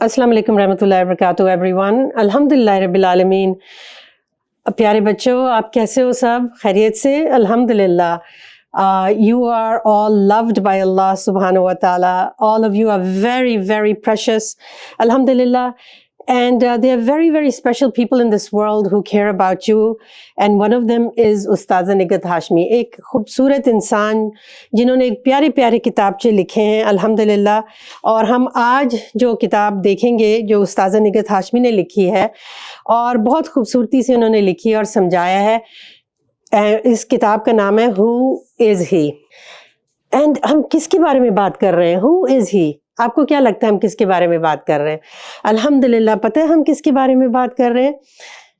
अस्सलाम वालेकुम रहमतुल्लाहि व बरकातुहू एवरीवन। अल्हम्दुलिल्लाह रब्बिल आलमीन। प्यारे बच्चों, आप कैसे हो? सब खैरियत से? अल्हम्दुलिल्लाह। You are all loved by Allah subhanahu wa ta'ala. All of you are very, very precious. Alhamdulillah. And there are very, very special people in this world who care about you. And one of them is Ustaza Nighat Hashmi. एक खूबसूरत इंसान जिन्होंने एक प्यारे प्यारे किताबचे लिखे हैं अल्हम्दुलिल्लाह। और हम आज जो किताब देखेंगे जो उस्ताज़ा निगहत हाशमी ने लिखी है और बहुत खूबसूरती से उन्होंने लिखी और समझाया है। इस किताब का नाम है हु इज़ ही। एंड हम किसके बारे में बात कर रहे हैं? हु इज़ ही। आपको क्या लगता है हम किसके बारे में बात कर रहे हैं? अल्हम्दुलिल्लाह पता है हम किसके बारे में बात कर रहे हैं?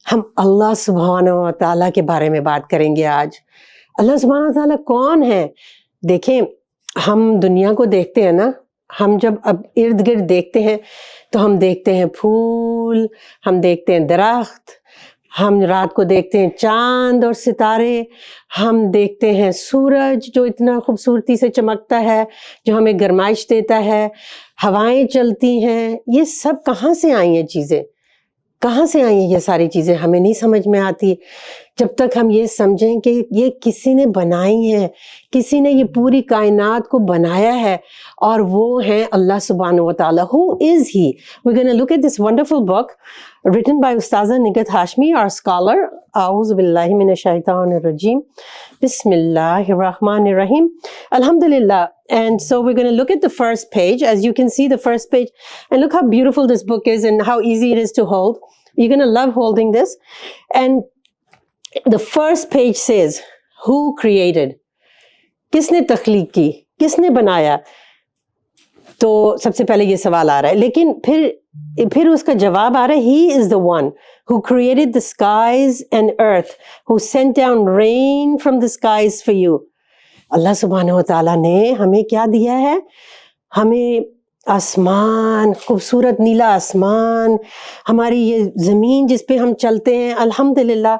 हम अल्लाह सुब्हानहू व तआला के बारे में बात करेंगे आज। अल्लाह सुब्हानहू व तआला कौन है? देखें, हम दुनिया को देखते हैं ना, हम जब अब इर्द गिर्द देखते हैं तो हम देखते हैं फूल, हम देखते हैं दरख्त, हम रात को देखते हैं चांद और सितारे, हम देखते हैं सूरज जो इतना खूबसूरती से चमकता है, जो हमें गरमाइश देता है, हवाएं चलती हैं। ये सब कहाँ से आई हैं चीज़ें? कहाँ से आई हैं ये सारी चीज़ें? हमें नहीं समझ में आती जब तक हम ये समझें कि ये किसी ने बनाई हैं, किसी ने ये पूरी कायनात को बनाया है और वो हैं अल्लाह सुब्हानहू व तआला। Who is he? We're going to look at this wonderful book written by Ustaza Nighat Hashmi, our scholar. A'udhu billahi minash shaitanir rajim. Bismillahir Rahmanir Rahim. Alhamdulillah. And so we're going to look at the first page. As you can see, the first page, and look how beautiful this book is and how easy it is to hold. You're going to love holding this. And the first page says, who created? किसने तख्लीक की? किसने बनाया? तो सबसे पहले ये सवाल आ रहा है, लेकिन फिर उसका जवाब आ रहा है, he is the one who created the skies and earth, who sent down rain from the skies for you. अल्लाह सुब्हानहू व तआला ने हमें क्या दिया है? हमें आसमान, खूबसूरत नीला आसमान, हमारी ये ज़मीन जिस पे हम चलते हैं, अल्हम्दुलिल्लाह।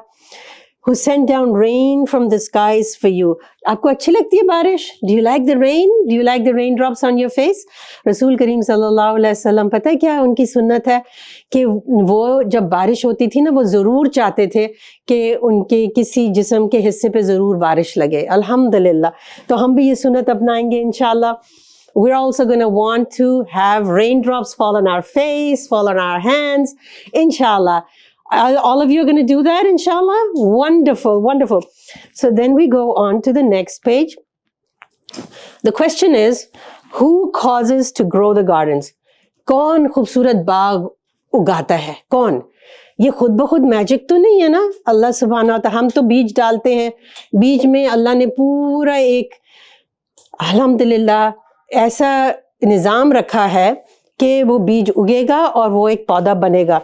Who sent down rain from the skies for you. आपको अच्छी लगती है बारिश? Do you like the rain? Do you like the raindrops on your face? रसूल करीम सल्लल्लाहु अलैहि वसल्लम पता है क्या उनकी सुन्नत है कि वो जब बारिश होती थी ना, वो ज़रूर चाहते थे कि उनके किसी जिस्म के हिस्से पे ज़रूर बारिश लगे। अल्हम्दुलिल्लाह। तो हम भी ये सुन्नत अपनाएंगे इंशाल्लाह। We're also going to want to have raindrops fall on our face, fall on our hands, inshallah. All of you are going to do that, inshallah? Wonderful, wonderful. So then we go on to the next page. The question is, who causes to grow the gardens? कौन खूबसूरत बाग उगाता है? कौन? ये खुद ब खुद magic तो नहीं है ना? अल्लाह सुब्हानहू व तआला। हम तो बीज डालते हैं, बीज में अल्लाह ने पूरा एक अल्हम्दुलिल्लाह ऐसा निज़ाम रखा है कि वो बीज उगेगा और वो एक पौधा बनेगा।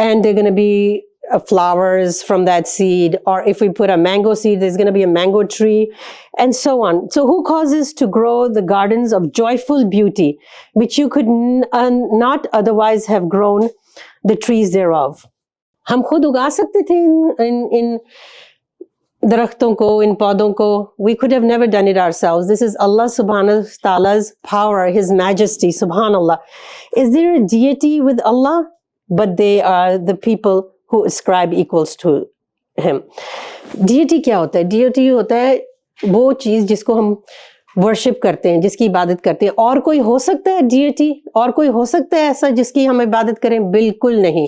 And they're going to be flowers from that seed, or if we put a mango seed, there's going to be a mango tree, and so on. So who causes to grow the gardens of joyful beauty, which you could not otherwise have grown the trees thereof? हम खुद उगा सकते थे इन दरख्तों को, इन पौधों को. We could have never done it ourselves. This is Allah subhanahu wa ta'ala's power, His majesty, subhanallah. Is there a deity with Allah? But they are the people who ascribe equals to him. Deity क्या होता है? Deity होता है वो चीज़ जिसको हम worship करते हैं, जिसकी इबादत करते हैं। और कोई हो सकता है deity? और कोई हो सकता है ऐसा जिसकी हम इबादत करें? बिल्कुल नहीं।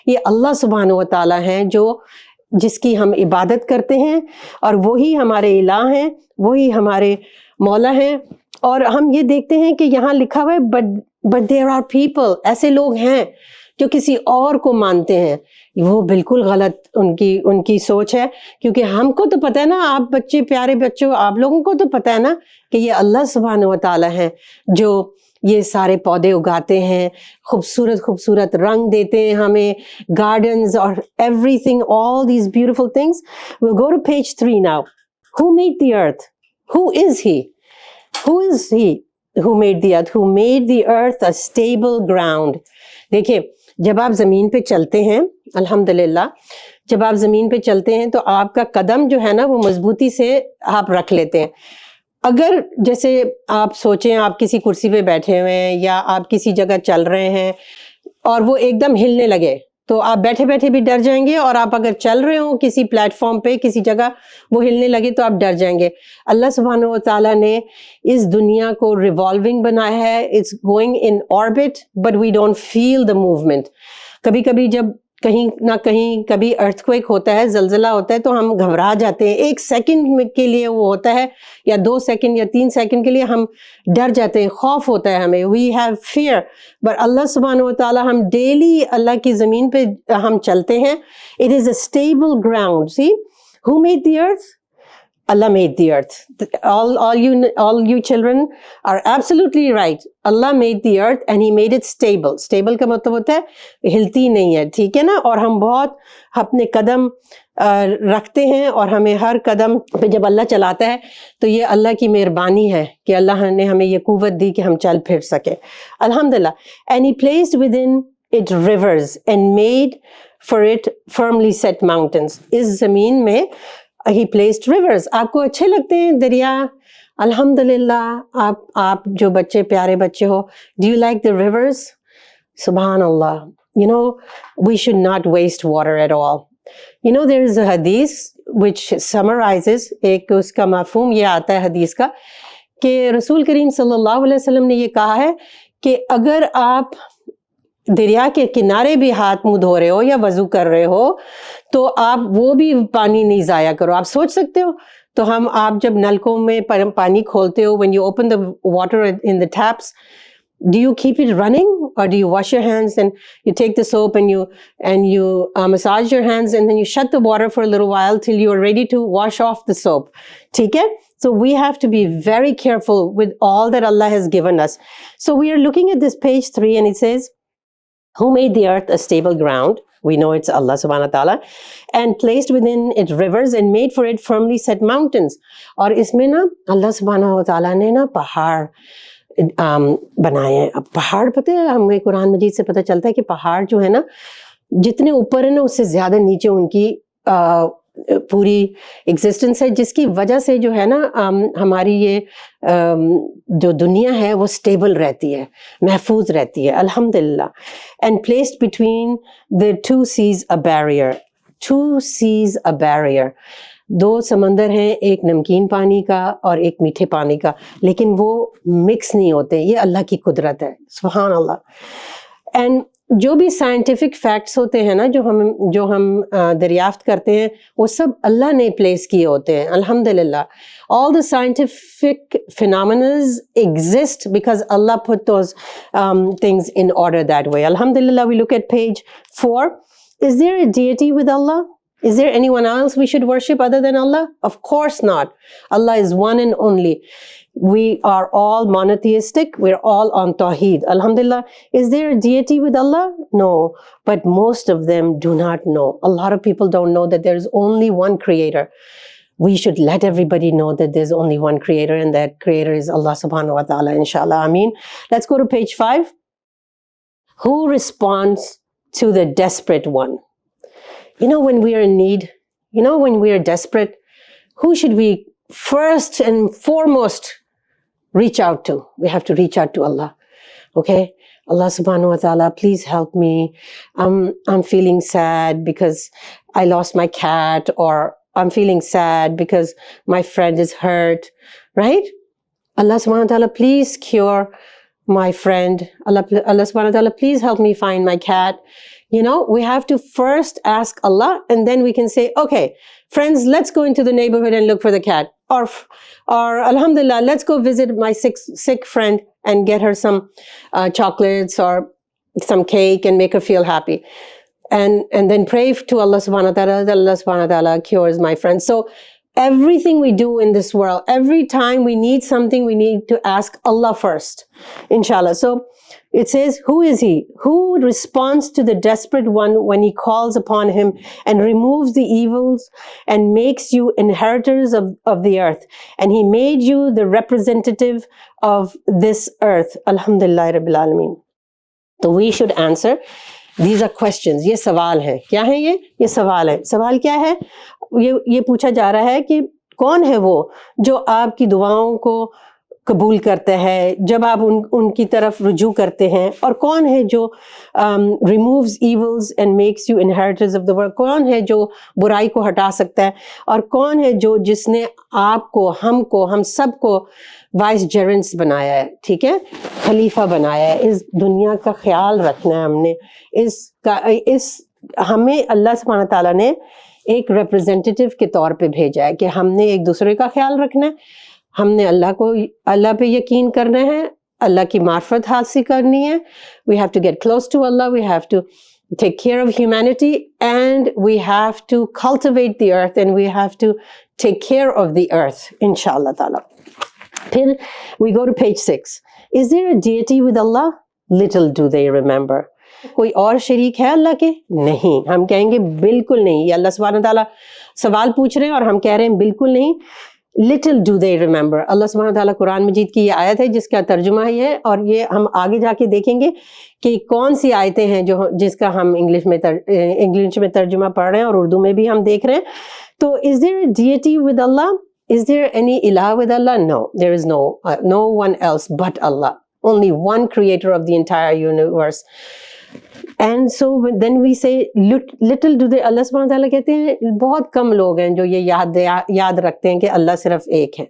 ये अल्लाह सुब्हानहू व तआला हैं जो जिसकी हम इबादत करते हैं, और वही हमारे इलाह हैं, वही हमारे मौला हैं। और हम ये देखते हैं कि यहाँ लिखा हुआ है but there are people, ऐसे लोग हैं जो किसी और को मानते हैं। वो बिल्कुल गलत उनकी सोच है, क्योंकि हमको तो पता है ना, आप बच्चे, प्यारे बच्चों, आप लोगों को तो पता है ना कि ये अल्लाह सुब्हानहू व तआला हैं जो ये सारे पौधे उगाते हैं, खूबसूरत खूबसूरत रंग देते हैं हमें, गार्डन्स और everything, all these beautiful things. We'll go to page 3 now. Who made the earth? Who is he? Who is he who made the earth? Who made the earth a stable ground? देखिए, जब आप ज़मीन पे चलते हैं, अल्हम्दुलिल्लाह, जब आप ज़मीन पे चलते हैं तो आपका कदम जो है ना वो मजबूती से आप रख लेते हैं। अगर जैसे आप सोचें आप किसी कुर्सी पे बैठे हुए हैं या आप किसी जगह चल रहे हैं और वो एकदम हिलने लगे, तो आप बैठे बैठे भी डर जाएंगे, और आप अगर चल रहे हो किसी प्लेटफॉर्म पे किसी जगह वो हिलने लगे तो आप डर जाएंगे। अल्लाह सुब्हानहू व तआला ने इस दुनिया को रिवॉल्विंग बनाया है, it's going in orbit but we don't feel the movement. कभी कभी जब कहीं ना कहीं कभी अर्थक्वेक होता है, जलजला होता है, तो हम घबरा जाते हैं, 1 सेकंड के लिए वो होता है, या 2 सेकंड या 3 सेकंड के लिए हम डर जाते हैं, खौफ होता है हमें, वी हैव फियर। बट अल्लाह सुब्हानहू व तआला, हम डेली अल्लाह की ज़मीन पे हम चलते हैं, it is a stable ground. See who made the earth? Allah made the earth. All you children are absolutely right. Allah made the earth and He made it stable. Stable का मतलब होता है हिलती नहीं है, ठीक है ना? और हम बहुत अपने कदम रखते हैं, और हमें हर कदम पे जब अल्लाह चलाता है तो ये अल्लाह की मेहरबानी है कि अल्लाह ने हमें ये कुव्वत दी कि हम चल फिर सके, अल्हम्दुलिल्लाह। And He placed within it rivers and made for it firmly set mountains. इस ज़मीन में He placed rivers. आपको अच्छे लगते हैं दरिया? अल्हम्दुलिल्लाह। आप जो बच्चे, प्यारे बच्चे हो, do you like the rivers? Subhanallah. You know, we should not waste water at all. You know, there is a hadith which summarizes, एक उसका मफ़हूम ये आता है हदीस का कि रसूल करीम सल्लल्लाहु अलैहि वसल्लम ने ये कहा है कि अगर आप दरिया के किनारे भी हाथ मुंह धो रहे हो या वजू कर रहे हो तो आप वो भी पानी नहीं ज़ाया करो। आप सोच सकते हो, तो आप जब नलकों में पानी खोलते हो, when you open the water in the taps, do you keep it running or do you wash your hands and you take the soap and you massage your hands and then you shut the water for a little while till you are ready to wash off the soap? ठीक है? So we have to be very careful with all that Allah has given us. So we are looking at this page 3 and it says, who made the earth a stable ground? We know it's Allah subhanahu wa ta'ala, and placed within it rivers and made for it firmly set mountains. और इसमें ना अल्लाह सुब्हानहू व तआला ने ना पहाड़ बनाए हैं। अब पहाड़ पता है, हमें कुरान मजीद से पता चलता है कि पहाड़ जो है ना, जितने ऊपर है ना उससे ज़्यादा नीचे उनकी पूरी एग्जिस्टेंस है, जिसकी वजह से जो है ना हमारी ये जो दुनिया है वो स्टेबल रहती है, महफूज रहती है, अल्हम्दुलिल्लाह। And placed between the two seas a barrier, two seas a barrier, 2 समंदर हैं, एक नमकीन पानी का और एक मीठे पानी का, लेकिन वो मिक्स नहीं होते, ये अल्लाह की कुदरत है, सुभान अल्लाह। एंड जो भी साइंटिफिक फैक्ट्स होते हैं ना, जो हम दरियाफ्त करते हैं, वो सब अल्लाह ने प्लेस किए होते हैं, अल्हम्दुलिल्लाह। All the scientific phenomenas exist because Allah put those things in order that way, अल्हम्दुलिल्लाह। We look at page 4. Is there a deity with Allah? Is there anyone else we should worship other than Allah? Of course not. Allah is one and only. We are all monotheistic. We're all on Tawheed. Alhamdulillah. Is there a deity with Allah? No. But most of them do not know. A lot of people don't know that there is only one creator. We should let everybody know that there's only one creator, and that creator is Allah subhanahu wa ta'ala, inshallah. Ameen. Let's go to page 5. Who responds to the desperate one? You know, when we are in need, you know, when we are desperate, who should we first and foremost reach out to? We have to reach out to Allah. Okay? Allah subhanahu wa ta'ala, please help me. I'm feeling sad because I lost my cat, or I'm feeling sad because my friend is hurt. Right? Allah subhanahu wa ta'ala, please cure my friend. Allah subhanahu wa ta'ala, please help me find my cat. You know, we have to first ask Allah, and then we can say, okay, friends, let's go into the neighborhood and look for the cat. Or alhamdulillah, let's go visit my sick friend and get her some chocolates or some cake and make her feel happy. And then pray to Allah subhanahu wa ta'ala, that Allah subhanahu wa ta'ala cures my friend. So everything we do in this world, every time we need something, we need to ask Allah first, inshallah. So it says, who is he? Who responds to the desperate one when he calls upon him and removes the evils and makes you inheritors of the earth? And he made you the representative of this earth. Alhamdulillah Rabbil Alameen. So we should answer. These are questions. ये सवाल है. क्या है ये? ये सवाल है. सवाल क्या है? ये पूछा जा रहा है कि कौन है वो जो आपकी दुआओं को कबूल करता है जब आप उनकी तरफ रुजू करते हैं, और कौन है जो removes evils and makes you inheritors of the world, कौन है जो बुराई को हटा सकता है, और कौन है जो जिसने आपको, हमको, हम सबको वाइस जेरेंट्स बनाया है, ठीक है, खलीफा बनाया है। इस दुनिया का ख्याल रखना है हमने, हमें अल्लाह सुब्हानहू तआला ने एक रिप्रेजेंटेटिव के तौर पे भेजा है कि हमने एक दूसरे का ख्याल रखना है, हमने अल्लाह पे यकीन करना है, अल्लाह की मार्फत हासिल करनी है। We have to get close to Allah, we have to take care of humanity, and we have to cultivate the earth, and we have to take care of the earth, inshallah ta'ala. Then we go to page 6. Is there a deity with Allah? Little do they remember. कोई और शरीक है अल्लाह के? नहीं। हम कहेंगे बिल्कुल नहीं। ये अल्लाह सुब्हानहू तआला सवाल पूछ रहे हैं और हम कह रहे हैं बिल्कुल नहीं। Little do they remember. अल्लाह सुब्हानहू तआला कुरान मजीद की ये आयत है जिसका तर्जुमा है ये, और ये हम आगे जाके देखेंगे कि कौन सी आयतें हैं जिसका हम इंग्लिश में तर्जुमा पढ़ रहे हैं और उर्दू में भी हम देख रहे हैं। तो is there a deity with Allah? Is there any ilah with Allah? No, there is no one else but Allah. Only one creator of the entire universe. And so then we say little do they, अल्लाह सुब्हानहू तआला कहते हैं बहुत कम लोग हैं जो ये याद रखते हैं कि अल्लाह सिर्फ एक है,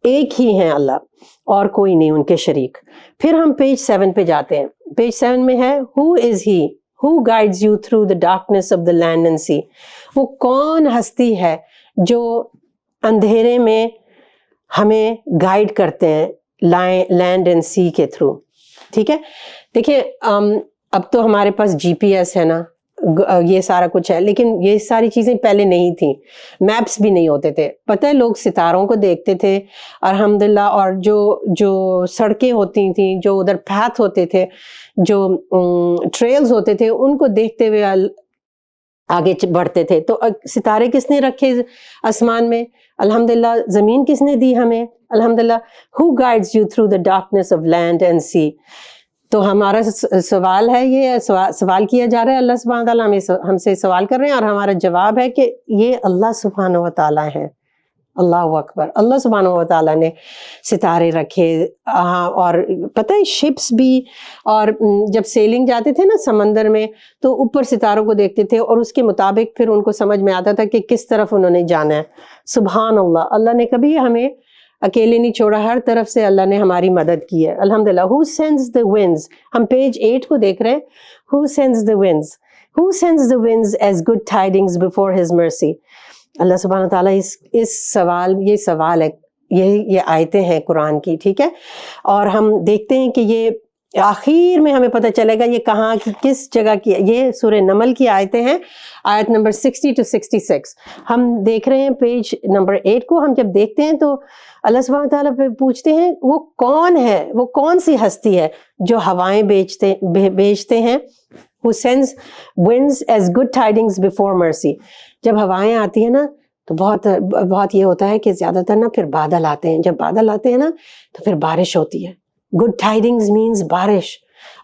एक ही हैं अल्लाह और कोई नहीं उनके शरीक। फिर हम पेज 7 पे जाते हैं। पेज 7 में है who is he who guides you through the darkness of the land and sea. वो कौन हस्ती है जो अंधेरे में हमें गाइड करते हैं लैंड एंड सी के थ्रू, ठीक है। देखिए अब तो हमारे पास जीपीएस है ना, ये सारा कुछ है, लेकिन ये सारी चीज़ें पहले नहीं थी, मैप्स भी नहीं होते थे। पता है लोग सितारों को देखते थे अल्हम्दुलिल्लाह, और जो सड़कें होती थी, जो उधर पैथ होते थे, जो ट्रेल्स होते थे, उनको देखते हुए आगे बढ़ते थे। तो सितारे किसने रखे आसमान में? अल्हम्दुलिल्लाह। ज़मीन किसने दी हमें? अल्हम्दुलिल्लाह। Who guides you through the darkness of land and sea. तो हमारा सवाल है, ये सवाल किया जा रहा है, अल्लाह सुब्हानहू तआला हमसे सवाल कर रहे हैं और हमारा जवाब है कि ये अल्लाह सुब्हानहू तआला है। अल्लाह अकबर। अल्लाह सुब्हानहू तआला ने सितारे रखे। हाँ, और पता है शिप्स भी, और जब सेलिंग जाते थे ना समंदर में, तो ऊपर सितारों को देखते थे और उसके मुताबिक फिर उनको समझ में आता था कि किस तरफ उन्होंने जाना है। सुभान अल्लाह। अल्लाह ने कभी हमें अकेले नहीं छोड़ा, हर तरफ से अल्लाह ने हमारी मदद की है अल्हम्दुलिल्लाह। हु सेंड्स द विंड्स, हम पेज 8 को देख रहे हैं। Who sends the winds, who sends the winds as good tidings before his mercy. Allah सुब्हानहू तआला ये सवाल है, ये आयतें हैं कुरान की, ठीक है। और हम देखते हैं कि ये आखिर में हमें पता चलेगा ये कहाँ की, किस जगह की। ये सूरह नमल की आयतें हैं, आयत नंबर 60 to 66। हम देख रहे हैं पेज नंबर 8 को। हम जब देखते हैं तो अल्लाह सुब्हानहू तआला पे पूछते हैं वो कौन है, वो कौन सी हस्ती है जो हवाएं बेचते हैं। Who sends winds as good tidings before mercy. जब हवाएं आती है ना तो बहुत ये होता है कि ज़्यादातर ना फिर बादल आते हैं। जब बादल आते हैं ना तो फिर बारिश होती है। गुड टाइडिंग्स मीन्स बारिश।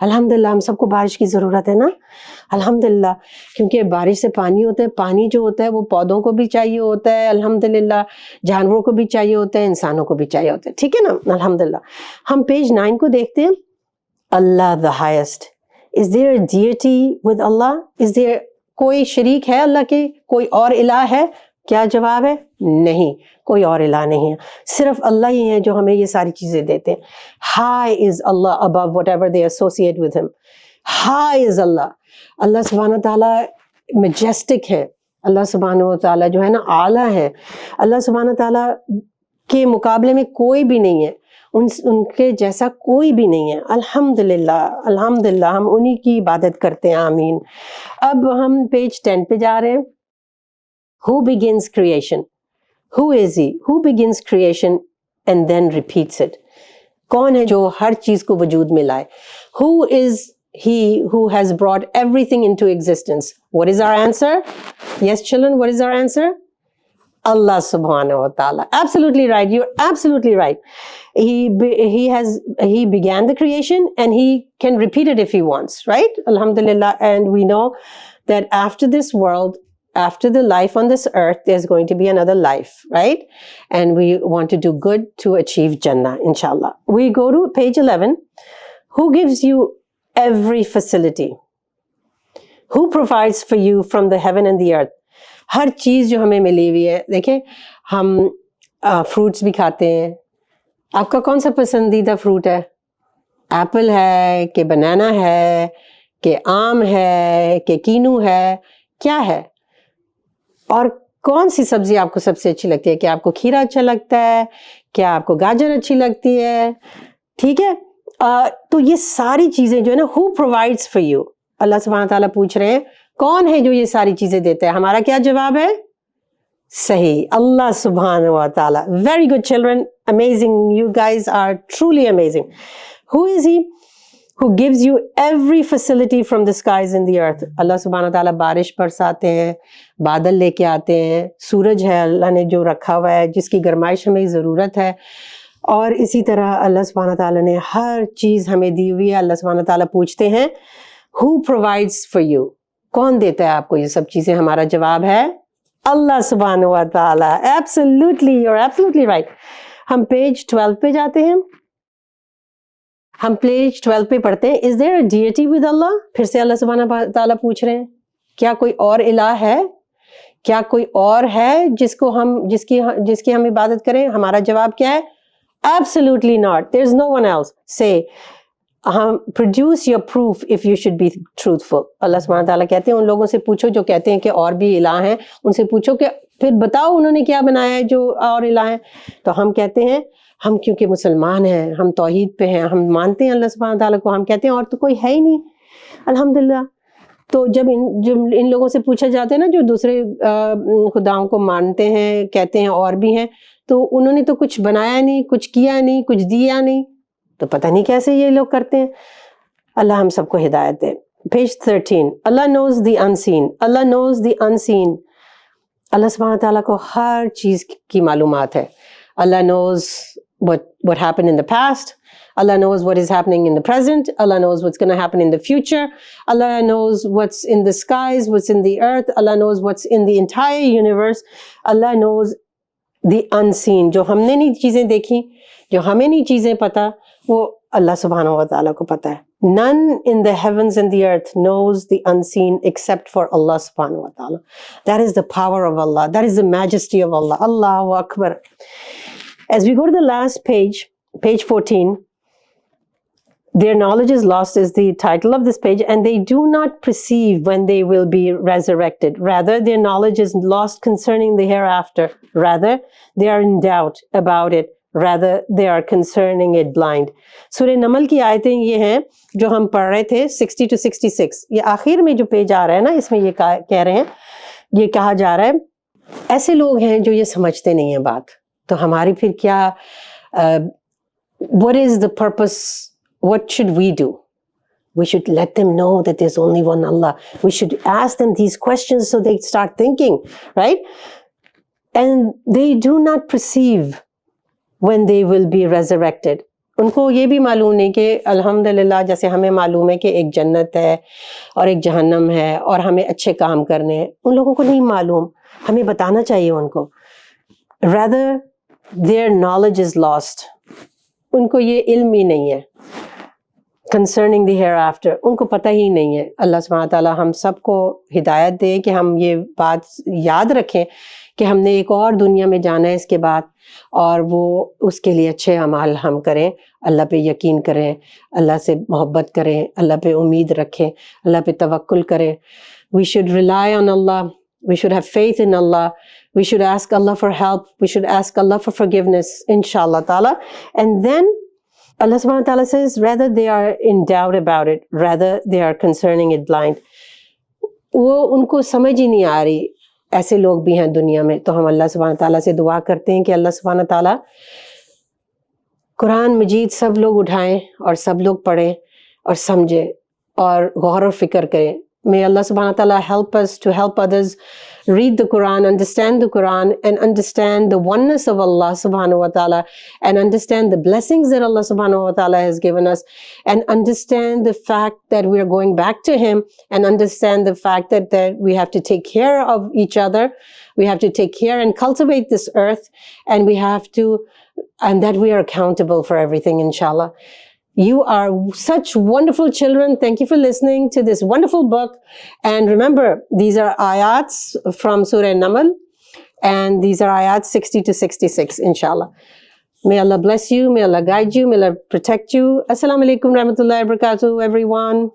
अल्हम्दुलिल्लाह, हम सबको बारिश की ज़रूरत है ना, अल्हम्दुलिल्लाह, क्योंकि बारिश से पानी होता है। पानी जो होता है वो पौधों को भी चाहिए होता है अल्हम्दुलिल्लाह, जानवरों को भी चाहिए होता है, इंसानों को भी चाहिए होता है, ठीक है ना, अल्हम्दुलिल्लाह। हम पेज 9 को देखते हैं। Allah the highest. Is there a deity with Allah? Is there कोई शरीक है अल्लाह के? कोई और इलाह है? क्या जवाब है? नहीं, कोई और इलाह नहीं है, सिर्फ अल्लाह ही है जो हमें ये सारी चीज़ें देते हैं। High is Allah above whatever they associate with him. High is Allah. अल्लाह सुब्हानहू तआला मैजेस्टिक है। अल्लाह सुब्हानहू तआला जो है ना आला है। अल्लाह सुब्हानहू तआला के मुकाबले में कोई भी नहीं है, उनके जैसा कोई भी नहीं है। अल्हम्दुलिल्लाह, अल्हम्दुलिल्लाह, हम उन्हीं की इबादत करते हैं। आमीन। अब हम पेज 10 पे जा रहे हैं। Who begins creation? Who is he? Who begins creation and then repeats it? कौन है जो हर चीज को वजूद में लाए? Who is he who has brought everything into existence? What is our answer? Yes, children, what is our answer? Allah subhanahu wa ta'ala. Absolutely right. You're absolutely right. He began the creation and he can repeat it if he wants, right? Alhamdulillah. And we know that after this world, after the life on this earth, there's going to be another life, right? And we want to do good to achieve Jannah, inshallah. We go to page 11. Who gives you every facility? Who provides for you from the heaven and the earth? हर चीज़ जो हमें मिली हुई है, देखिए हम fruits भी खाते हैं. आपका कौन सा पसंदीदा फ्रूट है? एप्पल है कि बनाना है कि आम है कि कीनू है, क्या है? और कौन सी सब्जी आपको सबसे अच्छी लगती है? क्या आपको खीरा अच्छा लगता है? क्या आपको गाजर अच्छी लगती है? ठीक है. तो ये सारी चीजें जो है ना, हु प्रोवाइड्स फॉर यू? अल्लाह सुब्हान ताला पूछ रहे हैं कौन है जो ये सारी चीजें देता है? हमारा क्या जवाब है? सही, अल्लाह सुब्हान व ताला. Very good children, amazing, you guys are truly amazing. Who is he who gives you every facility from the skies and the earth? अल्लाह सुब्हान व ताला बारिश बरसाते हैं, बादल लेके आते हैं, सूरज है अल्लाह ने जो रखा हुआ है जिसकी गर्माइश हमें ज़रूरत है, और इसी तरह अल्लाह सुब्हान व ताला ने हर चीज़ हमें दी हुई है. अल्लाह सुब्हान व ताला पूछते हैं who provides for you? कौन देता है आपको ये सब चीज़ें? हमारा जवाब है अल्लाह सुब्हान व ताला. Absolutely, you are absolutely right. हम पेज 12 पे जाते हैं. हम पेज 12 पे पढ़ते हैं, is there a deity with Allah? फिर से अल्लाह सुब्हान व ताला पूछ रहे हैं क्या कोई और इलाह है? क्या कोई और है जिसकी हम इबादत करें? हमारा जवाब क्या है? Absolutely not. There is no one else. Say produce your proof if you should be truthful. Allah सुब्हान व ताला कहते हैं उन लोगों से पूछो जो कहते हैं कि और भी इलाह हैं, उनसे पूछो कि फिर बताओ उन्होंने क्या बनाया है जो और इलाह है. तो हम कहते हैं हम क्योंकि मुसलमान हैं, हम तौहीद पे हैं, हम मानते हैं अल्लाह सुब्हान ताला को, हम कहते हैं और तो कोई है ही नहीं, अल्हम्दुलिल्लाह. तो जब इन लोगों से पूछा जाता है ना जो दूसरे खुदाओं को मानते हैं, कहते हैं और भी हैं, तो उन्होंने तो कुछ बनाया नहीं, कुछ किया नहीं, कुछ दिया नहीं, तो पता नहीं कैसे ये लोग करते हैं. अल्लाह हम सबको हिदायत दे. Page 13. Allah knows the unseen. Allah knows the unseen. Allah सुब्हान ताला को हर चीज़ की मालूमात है. Allah knows what happened in the past. Allah knows what is happening in the present. Allah knows what's going to happen in the future. Allah knows what's in the skies, what's in the earth. Allah knows what's in the entire universe. Allah knows the unseen. जो हमने नहीं चीज़ें देखी, जो हमें नहीं चीज़ें पता, वो अल्लाह सुब्हानहू व तआला को पता है. None in the heavens and the earth knows the unseen except for Allah subhanahu wa ta'ala. That is the power of Allah. That is the majesty of Allah. Allahu Akbar. As we go to the last page, page 14, their knowledge is lost is the title of this page, and they do not perceive when they will be resurrected. Rather, their knowledge is lost concerning the hereafter. Rather, they are in doubt about it. Rather, they are concerning it blind. सूरह नमल की आयतें ये हैं जो हम पढ़ रहे थे 60 to 66. ये आखिर में जो पेज आ रहा है ना, इसमें ये कह रहे हैं, ये कहा जा रहा है ऐसे लोग हैं जो ये समझते नहीं हैं बात. तो हमारी फिर क्या what is the purpose? What should we do? We should let them know that there's only one Allah. We should ask them these questions so they start thinking, right? And they do not perceive when they will be resurrected. उनको ये भी मालूम नहीं कि अल्हम्दुलिल्लाह जैसे हमें मालूम है कि एक जन्नत है और एक जहन्नम है और हमें अच्छे काम करने हैं, उन लोगों को नहीं मालूम. हमें बताना चाहिए उनको. Rather, their knowledge is lost. उनको ये इल्म ही नहीं है concerning the hereafter. उनको पता ही नहीं है. अल्लाह सुब्हानहू व तआला हम सबको हिदायत दे कि हम ये बात याद रखें कि हमने एक और दुनिया में जाना है इसके बाद, और वो उसके लिए अच्छे अमाल हम करें, अल्लाह पे यकीन करें, अल्लाह से मोहब्बत करें, अल्लाह पे उम्मीद रखें, अल्लाह पे तवक्कुल करें. We should rely on Allah. We should have faith in Allah. We should ask Allah for help. We should ask Allah for forgiveness, inshallah ta'ala. And then Allah subhanahu wa ta'ala says, rather they are in doubt about it. Rather they are concerning it blind. वो उनको समझ ही नहीं आ रही. ऐसे लोग भी हैं दुनिया में. तो हम अल्लाह सुब्हानहू व तआला से दुआ करते हैं कि अल्लाह सुब्हानहू व तआला कुरान मजीद सब लोग उठाएं और सब लोग पढ़ें और समझें और गौर और फिक्र करें. May Allah subhanahu wa ta'ala help us to help others read the Quran, understand the Quran, and understand the oneness of Allah subhanahu wa ta'ala, and understand the blessings that Allah subhanahu wa ta'ala has given us, and understand the fact that we are going back to Him, and understand the fact that we have to take care of each other, we have to take care and cultivate this earth, and that we are accountable for everything, inshallah. You are such wonderful children. Thank you for listening to this wonderful book. And remember, these are ayats from Surah Naml, and these are ayats 60 to 66, inshallah. May Allah bless you. May Allah guide you. May Allah protect you. Assalamu alaikum rahmatullahi wa barakatuh, everyone.